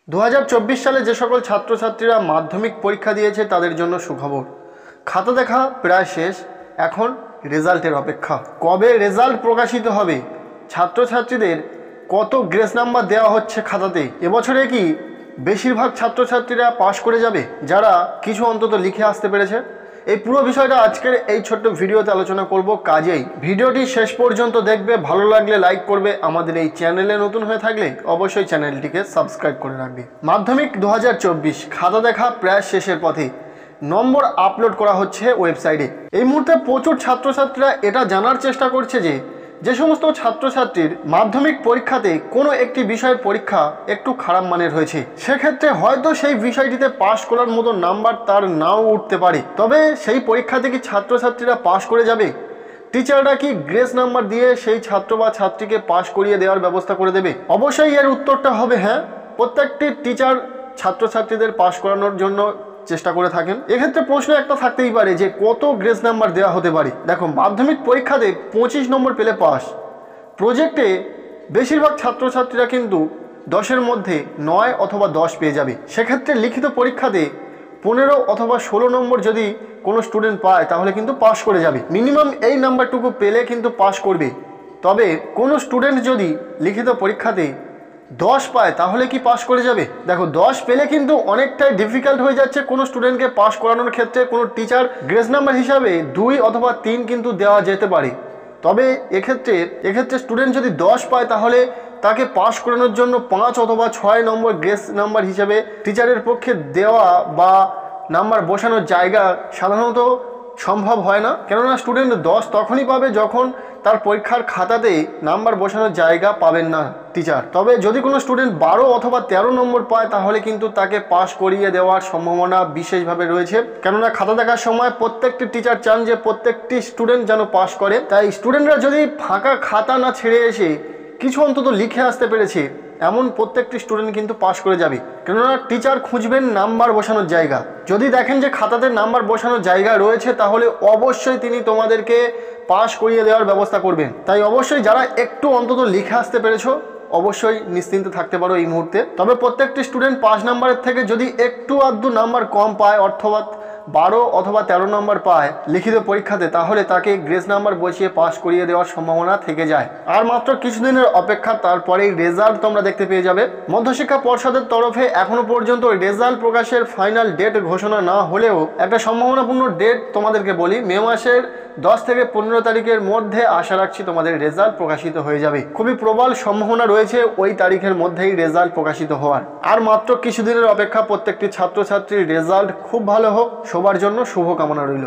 2024 সালে যে সকল ছাত্রছাত্রীরা মাধ্যমিক পরীক্ষা দিয়েছে তাদের জন্য সুখবর। খাতা দেখা প্রায় শেষ, এখন রেজাল্টের অপেক্ষা। কবে রেজাল্ট প্রকাশিত হবে, ছাত্রছাত্রীদের কত গ্রেস নাম্বার দেওয়া হচ্ছে খাতাতে, এবছরে কি বেশিরভাগ ছাত্রছাত্রীরা পাশ করে যাবে যারা কিছু অন্তত লিখে আসতে পেরেছে? এই পুরো বিষয়টা আজকের এই ছোট্ট ভিডিওতে আলোচনা করব। কাজেই ভিডিওটি শেষ পর্যন্ত দেখবে, ভালো লাগলে লাইক করবে, আমাদের এই চ্যানেলে নতুন হয়ে থাকলে অবশ্যই চ্যানেলটিকে সাবস্ক্রাইব করে রাখবে। মাধ্যমিক 2024 খাতা দেখা প্রায় শেষের পথে, নম্বর আপলোড করা হচ্ছে ওয়েবসাইটে। এই মুহূর্তে প্রচুর ছাত্রছাত্রীরা এটা জানার চেষ্টা করছে যে সমস্ত ছাত্রছাত্রীর মাধ্যমিক পরীক্ষাতে কোনো একটি বিষয়ের পরীক্ষা একটু খারাপ মানের হয়েছে, সেক্ষেত্রে হয়তো সেই বিষয়টিতে পাশ করার মতো নাম্বার তার নাও উঠতে পারে। তবে সেই পরীক্ষাতে কি ছাত্রছাত্রীরা পাশ করে যাবে? টিচাররা কি গ্রেস নাম্বার দিয়ে সেই ছাত্র বা ছাত্রীকে পাশ করিয়ে দেওয়ার ব্যবস্থা করে দেবে? অবশ্যই এর উত্তরটা হবে হ্যাঁ। প্রত্যেকটি টিচার ছাত্রছাত্রীদের পাশ করানোর জন্য চেষ্টা করে থাকেন। এক্ষেত্রে প্রশ্ন একটা থাকতেই পারে যে কত গ্রেস নাম্বার দেওয়া হতে পারে। দেখো, মাধ্যমিক পরীক্ষাতে 25 নম্বর পেলে পাস। প্রজেক্টে বেশিরভাগ ছাত্রছাত্রীরা কিন্তু 10-এর মধ্যে 9 অথবা 10 পেয়ে যাবে। সেক্ষেত্রে লিখিত পরীক্ষাতে 15 অথবা 16 নম্বর যদি কোনো স্টুডেন্ট পায় তাহলে কিন্তু পাস করে যাবে। মিনিমাম এই নাম্বারটুকু পেলে কিন্তু পাস করবে। তবে কোনো স্টুডেন্ট যদি লিখিত পরীক্ষাতে 10 পায় তাহলে কি পাস করে যাবে? দেখো, 10 পেলে কিন্তু অনেকটাই ডিফিকাল্ট হয়ে যাচ্ছে কোনো স্টুডেন্টকে পাস করানোর ক্ষেত্রে। কোনো টিচার গ্রেস নাম্বার হিসাবে 2 অথবা 3 কিন্তু দেওয়া যেতে পারে। তবে এক্ষেত্রে স্টুডেন্ট যদি 10 পায় তাহলে তাকে পাস করানোর জন্য 5 অথবা 6 নম্বর গ্রেস নাম্বার হিসাবে টিচারের পক্ষে দেওয়া বা নাম্বার বসানোর জায়গা সাধারণত সম্ভব হয় না। কেননা স্টুডেন্ট 10 তখনই পাবে যখন তার পরীক্ষার খাতাতে নাম্বার বসানোর জায়গা পাবেন না টিচার। তবে যদি কোনো স্টুডেন্ট 12 অথবা 13 নম্বর পায় তাহলে কিন্তু তাকে পাস করিয়ে দেওয়ার সম্ভাবনা বিশেষভাবে রয়েছে। কেননা খাতা দেখার সময় প্রত্যেকটি টিচার চান যে প্রত্যেকটি স্টুডেন্ট যেন পাস করে। তাই স্টুডেন্টরা যদি ফাঁকা খাতা না ছেড়ে এসে কিছু অন্তত লিখে আসতে পেরেছে, এমন প্রত্যেকটি স্টুডেন্ট কিন্তু পাস করে যাবে। কেননা টিচার খুঁজবেন নাম্বার বসানোর জায়গা। যদি দেখেন যে খাতাতে নাম্বার বসানোর জায়গা রয়েছে তাহলে অবশ্যই তিনি তোমাদেরকে পাস করিয়ে দেওয়ার ব্যবস্থা করবেন। তাই অবশ্যই যারা একটু অন্তত লিখে আসতে পেরেছো অবশ্যই নিশ্চিন্তে থাকতে পারো এই মুহূর্তে। তবে প্রত্যেকটি স্টুডেন্ট 5 নম্বরের থেকে যদি একটু আধটু নাম্বার কম পায়, অর্থাৎ 12 অথবা 13 নম্বর পায় লিখিত পরীক্ষাতে, তাহলে তাকে গ্রেস নাম্বার বসিয়ে পাস করিয়ে দেওয়ার সম্ভাবনা থেকে যায়। আর মাত্র কিছুদিনের অপেক্ষা, তারপরেই রেজাল্ট তোমরা দেখতে পেয়ে যাবে। মধ্যশিক্ষা পর্ষদের তরফে এখনো পর্যন্ত রেজাল্ট প্রকাশের ফাইনাল ডেট ঘোষণা না হলেও একটা সম্ভাবনাপূর্ণ ডেট তোমাদেরকে বলি, মে মাসের 10 থেকে 15 তারিখের মধ্যে আশা রাখছি তোমাদের রেজাল্ট প্রকাশিত হয়ে যাবে। খুবই প্রবল সম্ভাবনা রয়েছে ওই তারিখের মধ্যেই রেজাল্ট প্রকাশিত হওয়ার। আর মাত্র কিছুদিনের অপেক্ষা। প্রত্যেকটি ছাত্রছাত্রীর রেজাল্ট খুব ভালো হোক, সবার জন্য শুভকামনা রইল।